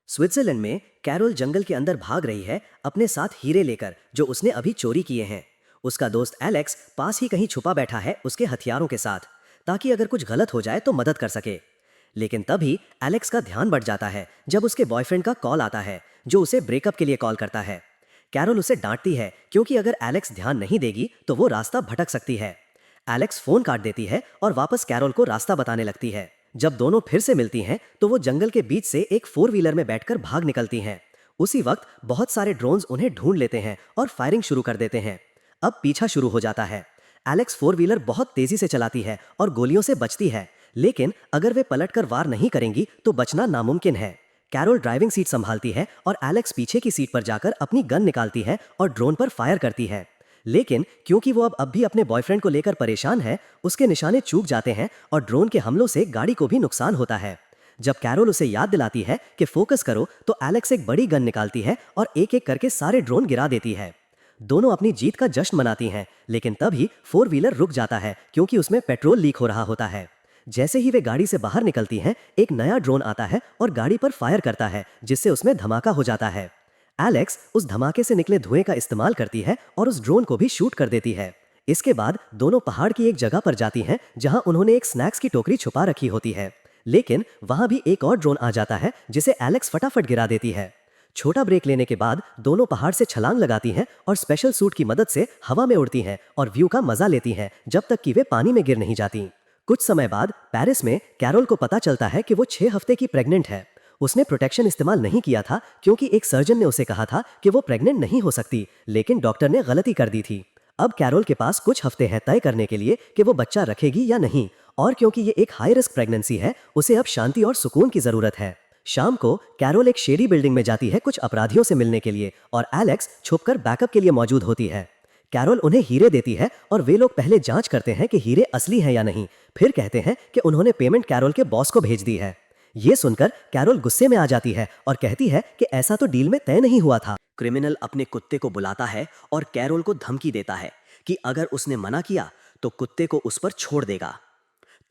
Switzerland में carol जंगल के अंदर भाग रही है अपने साथ हीरे लेकर जो उसने अभी चोरी किए हैं। उसका दोस्त एलेक्स पास ही कहीं छुपा बैठा है उसके हथियारों के साथ, ताकि अगर कुछ गलत हो जाए तो मदद कर सके। लेकिन तभी एलेक्स का ध्यान बढ़ जाता है जब उसके बॉयफ्रेंड का कॉल आता है जो उसे ब्रेकअप के लिए कॉल करता है। कैरोल उसे डांटती है क्योंकि अगर एलेक्स ध्यान नहीं देगी तो वो रास्ता भटक सकती है। एलेक्स फोन काट देती है और वापस कैरोल को रास्ता बताने लगती है। जब दोनों फिर से मिलती हैं तो वो जंगल के बीच से एक 4 व्हीलर में बैठकर भाग निकलती हैं। उसी वक्त बहुत सारे ड्रोन्स उन्हें ढूंढ लेते हैं और फायरिंग शुरू कर देते हैं। अब पीछा शुरू हो जाता है। एलेक्स 4 व्हीलर बहुत तेजी से चलाती है और गोलियों से बचती है, लेकिन अगर वे पलटकर वार नहीं करेंगी तो बचना नामुमकिन है। कैरोल ड्राइविंग सीट संभालती है और एलेक्स पीछे की सीट पर जाकर अपनी गन निकालती है और ड्रोन पर फायर करती है। लेकिन क्योंकि वो अब भी अपने बॉयफ्रेंड को लेकर परेशान है, उसके निशाने चूक जाते हैं और ड्रोन के हमलों से गाड़ी को भी नुकसान होता है। जब कैरोल उसे याद दिलाती है कि फोकस करो तो एलेक्स एक बड़ी गन निकालती है और एक एक करके सारे ड्रोन गिरा देती है। दोनों अपनी जीत का जश्न मनाती हैं, लेकिन तभी 4 व्हीलर रुक जाता है क्योंकि उसमें पेट्रोल लीक हो रहा होता है। जैसे ही वे गाड़ी से बाहर निकलती हैं, एक नया ड्रोन आता है और गाड़ी पर फायर करता है, जिससे उसमें धमाका हो जाता है। एलेक्स उस धमाके से निकले धुएं का इस्तेमाल करती है और उस ड्रोन को भी शूट कर देती है। इसके बाद दोनों पहाड़ की एक जगह पर जाती हैं जहां उन्होंने एक स्नैक्स की टोकरी छुपा रखी होती है। लेकिन वहां भी एक और ड्रोन आ जाता है जिसे एलेक्स फटाफट गिरा देती है। छोटा ब्रेक लेने के बाद दोनों पहाड़ से छलांग लगाती हैं और स्पेशल सूट की मदद से हवा में उड़ती हैं और व्यू का मजा लेती हैं जब तक कि वे पानी में गिर नहीं जाती। कुछ समय बाद पेरिस में कैरोल को पता चलता है कि वो 6 हफ्ते की प्रेग्नेंट है। उसने प्रोटेक्शन इस्तेमाल नहीं किया था क्योंकि एक सर्जन ने उसे कहा था कि वो प्रेग्नेंट नहीं हो सकती, लेकिन डॉक्टर ने गलती कर दी थी। अब कैरोल के पास कुछ हफ्ते हैं तय करने के लिए कि वो बच्चा रखेगी या नहीं, और क्योंकि ये एक हाई रिस्क प्रेगनेंसी है, उसे अब शांति और सुकून की जरूरत है। शाम को कैरोल एक शेडी बिल्डिंग में जाती है कुछ अपराधियों से मिलने के लिए और एलेक्स छुपकर बैकअप के लिए मौजूद होती है। कैरोल उन्हें हीरे देती है और वे लोग पहले जांच करते हैं कि हीरे असली हैं या नहीं, फिर कहते हैं कि उन्होंने पेमेंट कैरोल के बॉस को भेज दी है। ये सुनकर कैरोल गुस्से में आ जाती है और कहती है कि ऐसा तो डील में तय नहीं हुआ था। क्रिमिनल अपने कुत्ते को बुलाता है और कैरोल को धमकी देता है कि अगर उसने मना किया तो कुत्ते को उस पर छोड़ देगा।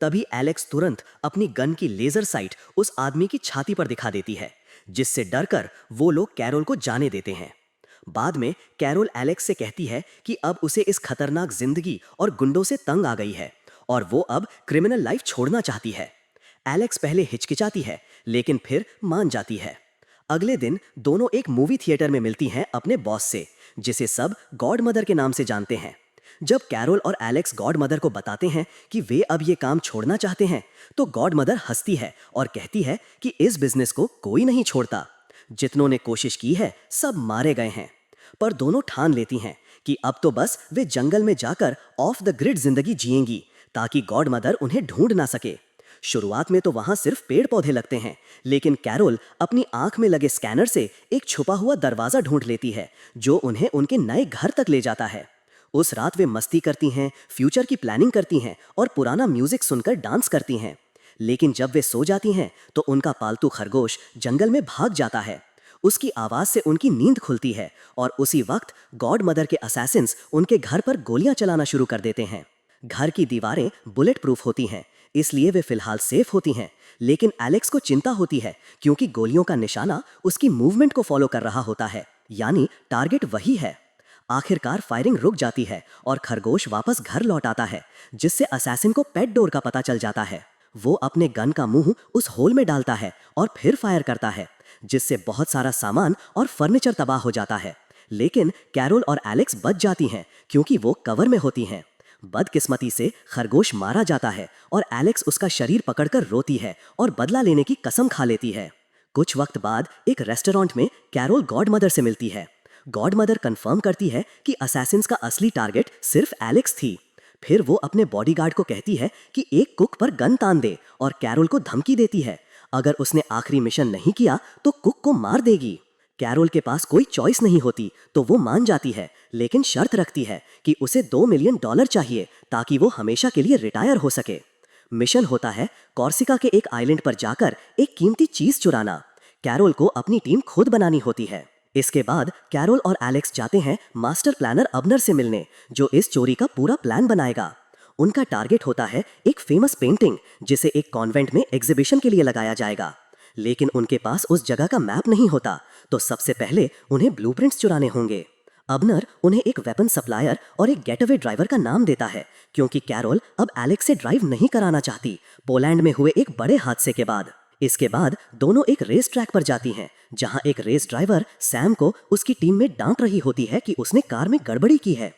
तभी एलेक्स तुरंत अपनी गन की लेजर साइट उस आदमी की छाती पर दिखा देती है, जिससे डरकर वो लोग कैरोल को जाने देते हैं। बाद में कैरोल एलेक्स से कहती है कि अब उसे इस खतरनाक जिंदगी और गुंडों से तंग आ गई है और वो अब क्रिमिनल लाइफ छोड़ना चाहती है। एलेक्स पहले हिचकिचाती है लेकिन फिर मान जाती है। अगले दिन दोनों एक मूवी थिएटर में मिलती हैं अपने बॉस से, जिसे सब गॉड मदर के नाम से जानते हैं। जब कैरोल और एलेक्स गॉड मदर को बताते हैं कि वे अब ये काम छोड़ना चाहते हैं, तो गॉड मदर हंसती है और कहती है कि इस बिजनेस को कोई नहीं छोड़ता। जितनों ने कोशिश की है सब मारे गए हैं। पर दोनों ठान लेती हैं कि अब तो बस वे जंगल में जाकर ऑफ द ग्रिड जिंदगी जिएंगी ताकि गॉड मदर उन्हें ढूंढ ना सके। शुरुआत में तो वहां सिर्फ पेड़ पौधे लगते हैं, लेकिन कैरोल अपनी आंख में लगे स्कैनर से एक छुपा हुआ दरवाजा ढूंढ लेती है जो उन्हें उनके नए घर तक ले जाता है। उस रात वे मस्ती करती हैं, फ्यूचर की प्लानिंग करती हैं और पुराना म्यूजिक सुनकर डांस करती हैं। लेकिन जब वे सो जाती हैं तो उनका पालतू खरगोश जंगल में भाग जाता है। उसकी आवाज से उनकी नींद खुलती है और उसी वक्त गॉड मदर के असैसिन्स उनके घर पर गोलियां चलाना शुरू कर देते हैं। घर की दीवारें बुलेट प्रूफ होती हैं, इसलिए वे फिलहाल सेफ होती हैं। लेकिन एलेक्स को चिंता होती है क्योंकि गोलियों का निशाना उसकी मूवमेंट को फॉलो कर रहा होता है, यानी टारगेट वही है। आखिरकार फायरिंग रुक जाती है और खरगोश वापस घर लौट आता है, जिससे असैसिन को पेट डोर का पता चल जाता है। वो अपने गन का मुंह उस होल में डालता है और फिर फायर करता है, जिससे बहुत सारा सामान और फर्नीचर तबाह हो जाता है। लेकिन कैरोल और एलेक्स बच जाती हैं क्योंकि वो कवर में होती हैं। बदकिस्मती से खरगोश मारा जाता है और एलेक्स उसका शरीर पकड़कर रोती है और बदला लेने की कसम खा लेती है। कुछ वक्त बाद एक रेस्टोरेंट में कैरोल गॉड मदर से मिलती है। गॉड मदर कंफर्म करती है कि असैसिन्स का असली टारगेट सिर्फ एलेक्स थी। फिर वो अपने बॉडीगार्ड को कहती है कि एक कुक पर गन तान दे और कैरोल को धमकी देती है, अगर उसने आखिरी मिशन नहीं किया तो कुक को मार देगी। कैरोल के पास कोई चॉइस नहीं होती तो वो मान जाती है, लेकिन शर्त रखती है कि उसे $2 मिलियन चाहिए ताकि वो हमेशा के लिए रिटायर हो सके। मिशन होता है कॉर्सिका के एक आइलैंड पर जाकर एक कीमती चीज चुराना। कैरोल को अपनी टीम खुद बनानी होती है। इसके बाद कैरोल और एलेक्स जाते हैं मास्टर प्लानर अबनर से मिलने, जो इस चोरी का पूरा प्लान बनाएगा। उनका टारगेट होता है एक फेमस पेंटिंग जिसे एक कॉन्वेंट में एग्जीबिशन के लिए लगाया जाएगा। लेकिन उनके पास उस जगह का मैप नहीं होता, तो सबसे पहले उन्हें ब्लूप्रिंट्स चुराने होंगे। अबनर उन्हें एक वेपन सप्लायर और एक गेटअवे ड्राइवर का नाम देता है, क्योंकि कैरोल अब एलेक्स से ड्राइव नहीं कराना चाहती, पोलैंड में हुए एक बड़े हादसे के बाद। इसके बाद दोनों एक रेस ट्रैक पर जाती हैं, जहां एक रेस ड्राइवर सैम को उसकी टीम में डांट रही होती है कि उसने कार में गड़बड़ी की है।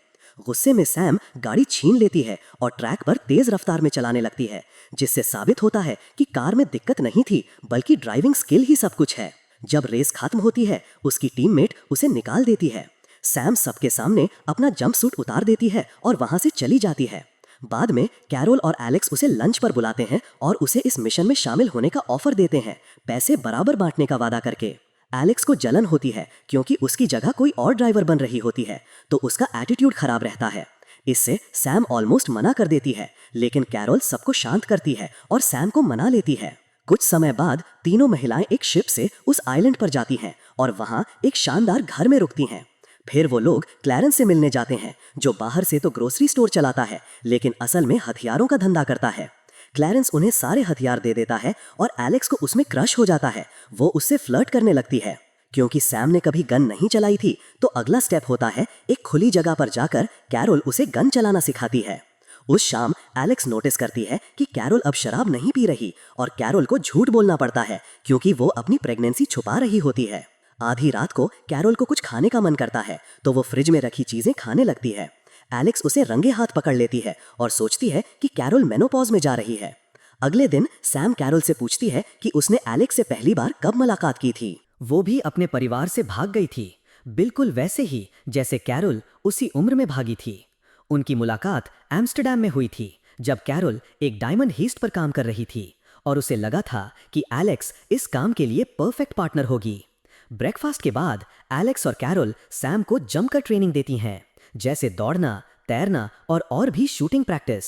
गुस्से में सैम गाड़ी छीन लेती है और ट्रैक पर तेज रफ्तार में चलाने लगती है, जिससे साबित होता है कि कार में दिक्कत नहीं थी, बल्कि ड्राइविंग स्किल ही सब कुछ है। जब रेस खत्म होती है, उसकी टीममेट उसे निकाल देती है। सैम सबके सामने अपना जंपसूट उतार देती है और वहां से चली जाती है। बाद में कैरोल और एलेक्स उसे लंच पर बुलाते हैं और उसे इस मिशन में शामिल होने का ऑफर देते हैं, पैसे बराबर बांटने का वादा करके। एलेक्स को जलन होती है क्योंकि उसकी जगह कोई और ड्राइवर बन रही होती है, तो उसका एटीट्यूड खराब रहता है। इससे सैम ऑलमोस्ट मना कर देती है, लेकिन कैरोल सबको शांत करती है और सैम को मना लेती है। कुछ समय बाद तीनों महिलाएं एक शिप से उस आइलैंड पर जाती हैं और वहां एक शानदार घर में रुकती हैं। फिर वो लोग क्लैरेंस से मिलने जाते हैं, जो बाहर से तो ग्रोसरी स्टोर चलाता है, लेकिन असल में हथियारों का धंधा करता है। क्लैरेंस उन्हें सारे हथियार दे देता है और एलेक्स को उसमें क्रश हो जाता है। वो उससे फ्लर्ट करने लगती है। क्योंकि सैम ने कभी गन नहीं चलाई थी, तो अगला स्टेप होता है एक खुली जगह पर जाकर कैरोल उसे गन चलाना सिखाती है। उस शाम एलेक्स नोटिस करती है कि कैरोल अब शराब नहीं पी रही और कैरोल को झूठ बोलना पड़ता है, क्योंकि वो अपनी प्रेगनेंसी छुपा रही होती है। आधी रात को कैरोल को कुछ खाने का मन करता है, तो वो फ्रिज में रखी चीजें खाने लगती है। एलेक्स उसे रंगे हाथ पकड़ लेती है और सोचती है कि कैरोल मेनोपॉज में जा रही है। अगले दिन सैम कैरोल से पूछती है कि उसने एलेक्स से पहली बार कब मुलाकात की थी। वो भी अपने परिवार से भाग गई थी, बिल्कुल वैसे ही जैसे कैरोल उसी उम्र में भागी थी। उनकी मुलाकात एम्स्टर्डम में हुई थी, जब कैरोल एक डायमंड हीस्ट पर काम कर रही थी और उसे लगा था कि एलेक्स इस काम के लिए परफेक्ट पार्टनर होगी। ब्रेकफास्ट के बाद एलेक्स और कैरोल सैम को जमकर ट्रेनिंग देती हैं, जैसे दौड़ना, तैरना और भी शूटिंग प्रैक्टिस।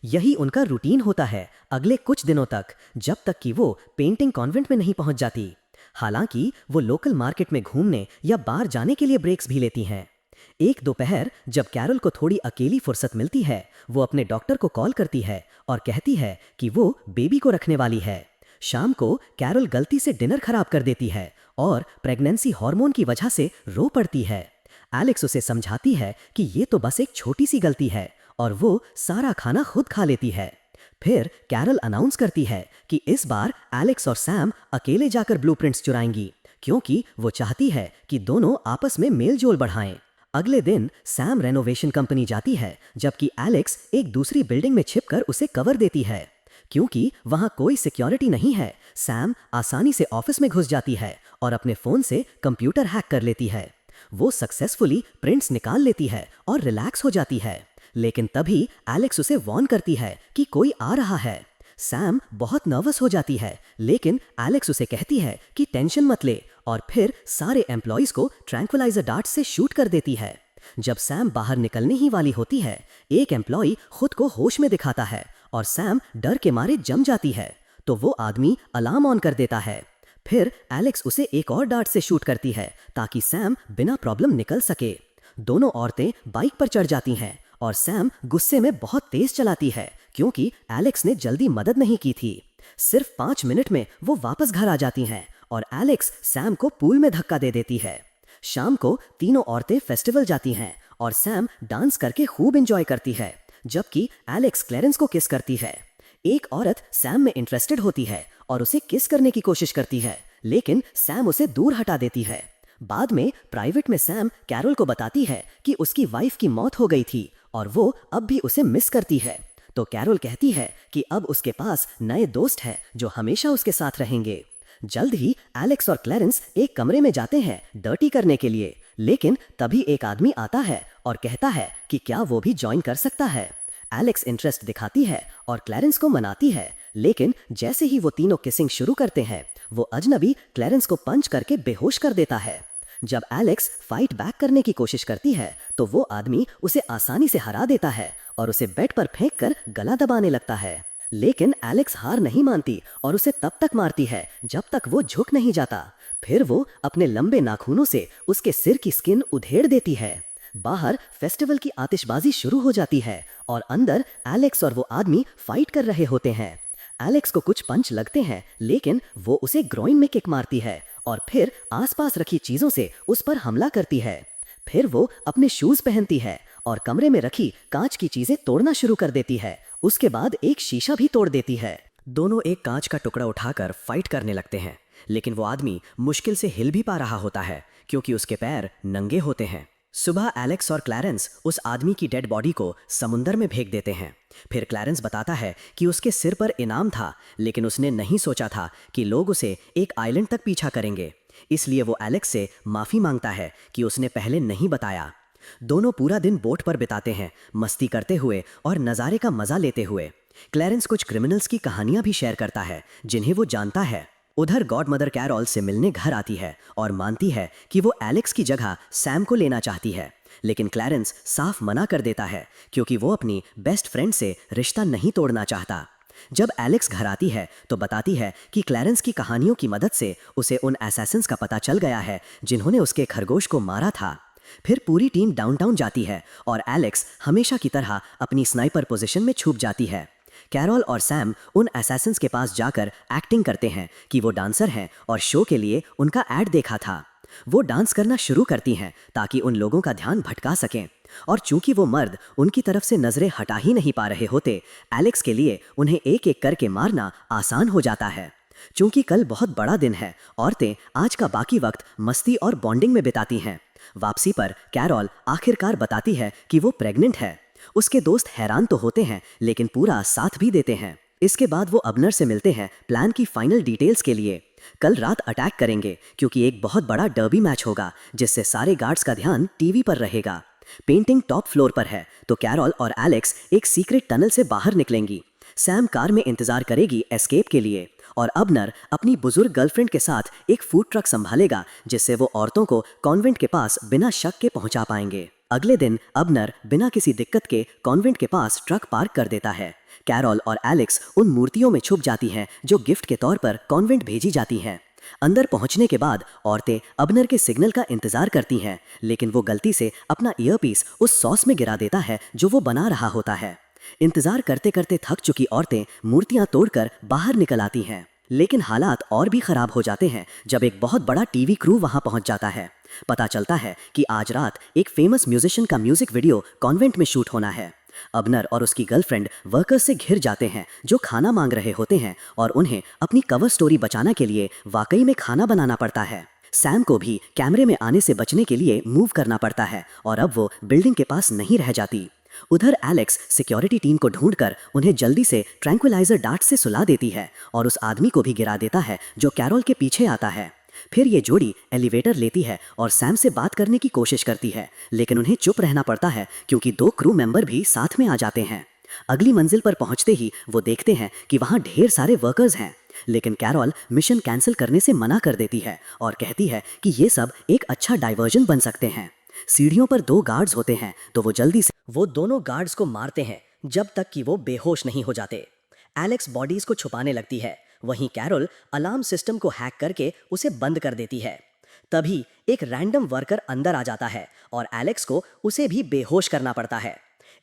यही उनका रूटीन होता है अगले कुछ दिनों तक, जब तक कि वो पेंटिंग कॉन्वेंट में नहीं पहुंच जाती। हालांकि वो लोकल मार्केट में घूमने या बाहर जाने के लिए ब्रेक्स भी लेती हैं। एक दोपहर जब कैरोल को थोड़ी अकेली फुर्सत मिलती है, वो अपने डॉक्टर को कॉल करती है और कहती है कि वो बेबी को रखने वाली है। शाम को कैरोल गलती से डिनर खराब कर देती है और प्रेगनेंसी हार्मोन की वजह से रो पड़ती है। एलेक्स उसे समझाती है कि ये तो बस एक छोटी सी गलती है और वो सारा खाना खुद खा लेती है। फिर कैरोल अनाउंस करती है कि इस बार एलेक्स और सैम अकेले जाकर ब्लूप्रिंट्स चुराएंगी, क्योंकि वो चाहती है कि दोनों आपस में मेल जोल बढ़ाएं। अगले दिन सैम रेनोवेशन कंपनी जाती है, जबकि एलेक्स एक दूसरी बिल्डिंग में छिपकर उसे कवर देती है। क्योंकि वहां कोई सिक्योरिटी नहीं है, सैम आसानी से ऑफिस में घुस जाती है और अपने फोन से कंप्यूटर हैक कर लेती है। वो सक्सेसफुली प्रिंट्स निकाल लेती है और रिलैक्स हो जाती है, लेकिन तभी एलेक्स उसे वार्न करती है कि कोई आ रहा है। सैम बहुत नर्वस हो जाती है, लेकिन एलेक्स उसे कहती है कि टेंशन मत ले, और फिर सारे एम्प्लॉइज को ट्रैंक्विलाइजर डार्ट से शूट कर देती है। जब सैम बाहर निकलने ही वाली होती है, एक एम्प्लॉय खुद को होश में दिखाता है और सैम डर के मारे जम जाती है, तो वो आदमी अलार्म ऑन कर देता है। फिर एलेक्स उसे एक और डार्ट से शूट करती है ताकि सैम बिना प्रॉब्लम निकल सके। दोनों औरतें बाइक पर चढ़ जाती हैं और सैम गुस्से में बहुत तेज चलाती है, क्योंकि एलेक्स ने जल्दी मदद नहीं की थी। सिर्फ 5 मिनट में वो वापस घर आ जाती हैं और एलेक्स सैम को पूल में धक्का दे देती है। शाम को तीनों औरतें फेस्टिवल जाती हैं और सैम डांस करके खूब एंजॉय करती है, जबकि एलेक्स क्लैरेंस को किस करती है। एक औरत सैम में इंटरेस्टेड होती है और उसे किस करने की कोशिश करती है, लेकिन सैम उसे दूर हटा देती है। बाद में प्राइवेट में सैम कैरोल को बताती है कि उसकी वाइफ की मौत हो गई थी और वो अब भी उसे मिस करती है। तो कैरोल कहती है कि अब उसके पास नए दोस्त हैं जो हमेशा उसके साथ रहेंगे। जल्द ही एलेक्स और क्लैरेंस एक कमरे में जाते हैं डर्टी करने के लिए, लेकिन तभी एक आदमी आता है और कहता है कि क्या वो भी ज्वाइन कर सकता है। एलेक्स इंटरेस्ट दिखाती है और क्लैरेंस को मनाती है, लेकिन जैसे ही वो तीनों किसिंग शुरू करते हैं, वो अजनबी क्लैरेंस को पंच करके बेहोश कर देता है। जब एलेक्स फाइट बैक करने की कोशिश करती है, तो वो आदमी उसे आसानी से हरा देता है और उसे बेड पर फेंक कर गला दबाने लगता है। लेकिन एलेक्स हार नहीं मानती और उसे तब तक मारती है जब तक वो झुक नहीं जाता। फिर वो अपने लंबे नाखूनों से उसके सिर की स्किन उधेड़ देती है। बाहर फेस्टिवल की आतिशबाजी शुरू हो जाती है और अंदर एलेक्स और वो आदमी फाइट कर रहे होते हैं। एलेक्स को कुछ पंच लगते हैं, लेकिन वो उसे ग्रोइन में किक मारती है और फिर आसपास रखी चीजों से उस पर हमला करती है। फिर वो अपने शूज पहनती है और कमरे में रखी कांच की चीजें तोड़ना शुरू कर देती है। उसके बाद एक शीशा भी तोड़ देती है। दोनों एक कांच का टुकड़ा उठाकर फाइट करने लगते हैं, लेकिन वो आदमी मुश्किल से हिल भी पा रहा होता है क्योंकि उसके पैर नंगे होते हैं। सुबह एलेक्स और क्लैरेंस उस आदमी की डेड बॉडी को समुंदर में फेंक देते हैं। फिर क्लैरेंस बताता है कि उसके सिर पर इनाम था, लेकिन उसने नहीं सोचा था कि लोग उसे एक आइलैंड तक पीछा करेंगे। इसलिए वो एलेक्स से माफी मांगता है कि उसने पहले नहीं बताया। दोनों पूरा दिन बोट पर बिताते हैं, मस्ती करते हुए और नज़ारे का मजा लेते हुए। क्लैरेंस कुछ क्रिमिनल्स की कहानियां भी शेयर करता है जिन्हें वो जानता है। उधर गॉड मदर कैरोल से मिलने घर आती है और मानती है कि वो एलेक्स की जगह सैम को लेना चाहती है, लेकिन क्लैरेंस साफ मना कर देता है क्योंकि वो अपनी बेस्ट फ्रेंड से रिश्ता नहीं तोड़ना चाहता। जब एलेक्स घर आती है तो बताती है कि क्लैरेंस की कहानियों की मदद से उसे उन असैसिन्स का पता चल गया है जिन्होंने उसके खरगोश को मारा था। फिर पूरी टीम डाउनटाउन जाती है और एलेक्स हमेशा की तरह अपनी स्नाइपर पोजीशन में छुप जाती है। कैरोल और सैम उन असैसिन्स के पास जाकर एक्टिंग करते हैं कि वो डांसर हैं और शो के लिए उनका ऐड देखा था। वो डांस करना शुरू करती हैं ताकि उन लोगों का ध्यान भटका सकें, और चूंकि वो मर्द उनकी तरफ से नजरें हटा ही नहीं पा रहे होते, एलेक्स के लिए उन्हें एक एक करके मारना आसान हो जाता है। चूंकि कल बहुत बड़ा दिन है, औरतें आज का बाकी वक्त मस्ती और बॉन्डिंग में बिताती हैं। वापसी पर कैरोल आखिरकार बताती है कि वो प्रेग्नेंट है। उसके दोस्त हैरान तो होते हैं, लेकिन पूरा साथ भी देते हैं। इसके बाद वो अबनर से मिलते हैं प्लान की फाइनल डिटेल्स के लिए। कल रात अटैक करेंगे क्योंकि एक बहुत बड़ा डर्बी मैच होगा जिससे सारे गार्ड्स का ध्यान टीवी पर रहेगा। पेंटिंग टॉप फ्लोर पर है तो कैरोल और एलेक्स एक सीक्रेट टनल से बाहर निकलेंगी। सैम कार में इंतजार करेगी एस्केप के लिए, और अबनर अपनी बुजुर्ग गर्लफ्रेंड के साथ एक फूड ट्रक संभालेगा जिससे वो औरतों को कॉन्वेंट के पास बिना शक के पहुंचा पाएंगे। अगले दिन अबनर बिना किसी दिक्कत के कॉन्वेंट के पास ट्रक पार्क कर देता है। कैरोल और एलेक्स उन मूर्तियों में छुप जाती हैं जो गिफ्ट के तौर पर कॉन्वेंट भेजी जाती हैं। अंदर पहुंचने के बाद औरतें अबनर के सिग्नल का इंतजार करती हैं, लेकिन वो गलती से अपना ईयरपीस उस सॉस में गिरा देता है जो वो बना रहा होता है। इंतजार करते करते थक चुकी औरतें मूर्तियां तोड़कर बाहर निकल आती हैं, लेकिन हालात और भी खराब हो जाते हैं जब एक बहुत बड़ा टीवी क्रू वहां पहुंच जाता है। पता चलता है कि आज रात एक फेमस म्यूजिशियन का म्यूजिक वीडियो कॉन्वेंट में शूट होना है। अबनर और उसकी गर्लफ्रेंड वर्कर्स से घिर जाते हैं जो खाना मांग रहे होते हैं, और उन्हें अपनी कवर स्टोरी बचाने के लिए वाकई में खाना बनाना पड़ता है। सैम को भी कैमरे में आने से बचने के लिए मूव करना पड़ता है और अब वो बिल्डिंग के पास नहीं रह जाती। उधर एलेक्स सिक्योरिटी टीम को ढूंढकर उन्हें जल्दी से ट्रैंक्विलाइजर डार्ट से सुला देती है और उस आदमी को भी गिरा देता है जो कैरोल के पीछे आता है। फिर ये जोड़ी एलिवेटर लेती है और सैम से बात करने की कोशिश करती है, लेकिन उन्हें चुप रहना पड़ता है क्योंकि 2 क्रू मेंबर भी साथ में आ जाते हैं। अगली मंजिल पर पहुंचते ही वो देखते हैं कि वहां ढेर सारे वर्कर्स हैं, लेकिन कैरोल मिशन कैंसिल करने से मना कर देती है और कहती है कि ये सब एक अच्छा डाइवर्जन बन सकते हैं। सीढ़ियों पर 2 गार्ड्स होते हैं तो वो जल्दी से वो दोनों गार्ड्स को मारते हैं जब तक कि वो बेहोश नहीं हो जाते। एलेक्स बॉडीज को छुपाने लगती है, वहीं कैरोल अलार्म सिस्टम को हैक करके उसे बंद कर देती है। तभी एक रैंडम वर्कर अंदर आ जाता है और एलेक्स को उसे भी बेहोश करना पड़ता है।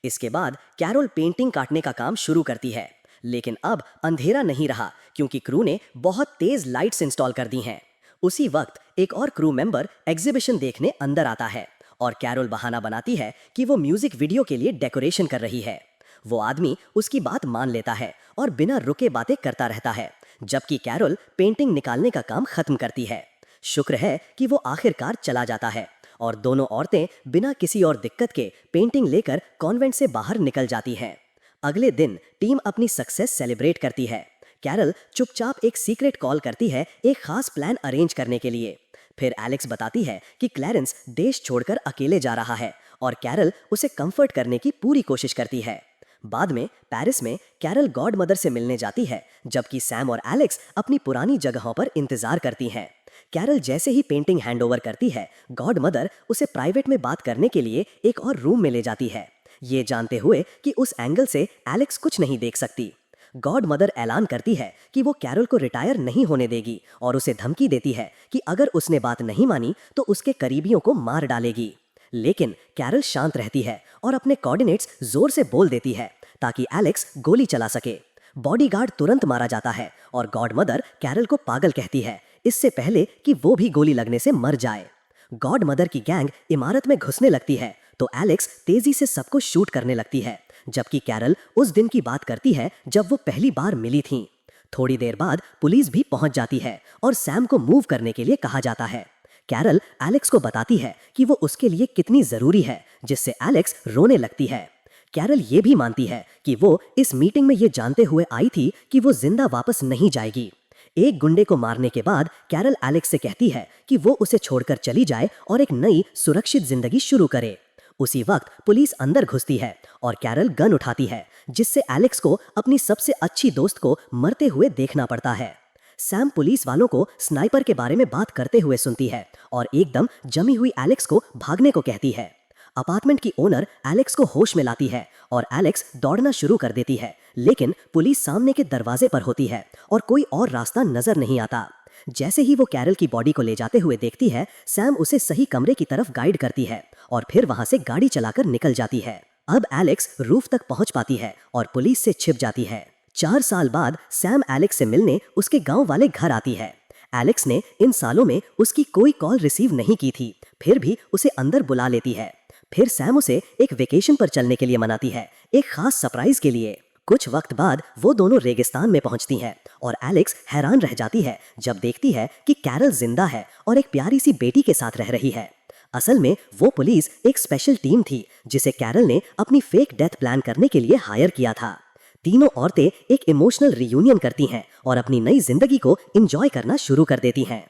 इसके बाद कैरोल पेंटिंग काटने का काम शुरू करती है, लेकिन अब अंधेरा नहीं रहा क्योंकि क्रू ने बहुत तेज लाइट्स इंस्टॉल कर दी हैं। उसी वक्त एक और क्रू मेंबर एग्जीबिशन देखने अंदर आता है और कैरोल बहाना बनाती है कि वो म्यूजिक वीडियो के लिए डेकोरेशन कर रही है। वो आदमी उसकी बात मान लेता है और बिना रुके बातें करता रहता है, जबकि कैरोल पेंटिंग निकालने का काम खत्म करती है। शुक्र है कि वो आखिरकार चला जाता है और दोनों औरतें बिना किसी और दिक्कत के पेंटिंग लेकर कॉन्वेंट से बाहर निकल जाती हैं। अगले दिन टीम अपनी सक्सेस सेलिब्रेट करती है। कैरोल चुपचाप एक सीक्रेट कॉल करती है एक खास प्लान अरेंज करने के लिए। फिर एलेक्स बताती है कि क्लैरेंस देश छोड़कर अकेले जा रहा है और कैरोल उसे कंफर्ट करने की पूरी कोशिश करती है। बाद में पेरिस में कैरोल गॉड मदर से मिलने जाती है, जबकि सैम और एलेक्स अपनी पुरानी जगहों पर इंतजार करती हैं। कैरोल जैसे ही पेंटिंग हैंडओवर करती है, गॉड मदर उसे प्राइवेट में बात करने के लिए एक और रूम में ले जाती है, ये जानते हुए कि उस एंगल से एलेक्स कुछ नहीं देख सकती। गॉड मदर ऐलान करती है कि वो कैरोल को रिटायर नहीं होने देगी और उसे धमकी देती है कि अगर उसने बात नहीं मानी तो उसके करीबियों को मार डालेगी। लेकिन कैरोल शांत रहती है और अपने कोऑर्डिनेट्स जोर से बोल देती है ताकि एलेक्स गोली चला सके। बॉडीगार्ड तुरंत मारा जाता है और गॉड मदर कैरल को पागल कहती है, इससे पहले कि वो भी गोली लगने से मर जाए। गॉड मदर की गैंग इमारत में घुसने लगती है तो एलेक्स तेजी से सबको शूट करने लगती है, जबकि कैरल उस दिन की बात करती है जब वो पहली बार मिली थी। थोड़ी देर बाद पुलिस भी पहुंच जाती है और सैम को मूव करने के लिए कहा जाता है। कैरल एलेक्स को बताती है कि वो उसके लिए कितनी जरूरी है, जिससे एलेक्स रोने लगती है। कैरल ये भी मानती है कि वो इस मीटिंग में ये जानते हुए आई थी कि वो जिंदा वापस नहीं जाएगी। एक गुंडे को मारने के बाद कैरल एलेक्स से कहती है कि वो उसे छोड़कर चली जाए और एक नई सुरक्षित जिंदगी शुरू करे। उसी वक्त पुलिस अंदर घुसती है और कैरल गन उठाती है, जिससे एलेक्स को अपनी सबसे अच्छी दोस्त को मरते हुए देखना पड़ता है। सैम पुलिस वालों को स्नाइपर के बारे में बात करते हुए सुनती है और एकदम जमी हुई एलेक्स को भागने को कहती है। अपार्टमेंट की ओनर एलेक्स को होश में लाती है और एलेक्स दौड़ना शुरू कर देती है, लेकिन पुलिस सामने के दरवाजे पर होती है और कोई और रास्ता नजर नहीं आता। जैसे ही वो कैरल की बॉडी को ले जाते हुए देखती है, सैम उसे सही कमरे की तरफ गाइड करती है और फिर वहां से गाड़ी चलाकर निकल जाती है। अब एलेक्स रूफ तक पहुंच पाती है और पुलिस से छिप जाती है। 4 साल बाद सैम एलेक्स से मिलने उसके गांव वाले घर आती है। एलेक्स ने इन सालों में उसकी कोई कॉल रिसीव नहीं की थी, फिर भी उसे अंदर बुला लेती है। फिर सैम उसे एक वेकेशन पर चलने के लिए मनाती है, एक खास सरप्राइज के लिए। कुछ वक्त बाद वो दोनों रेगिस्तान में पहुंचती हैं और एलेक्स हैरान रह जाती है जब देखती है कि कैरल जिंदा है और एक प्यारी सी बेटी के साथ रह रही है। असल में वो पुलिस एक स्पेशल टीम थी जिसे कैरल ने अपनी फेक डेथ प्लान करने के लिए हायर किया था। तीनों औरतें एक इमोशनल रियूनियन करती हैं और अपनी नई जिंदगी को एंजॉय करना शुरू कर देती हैं।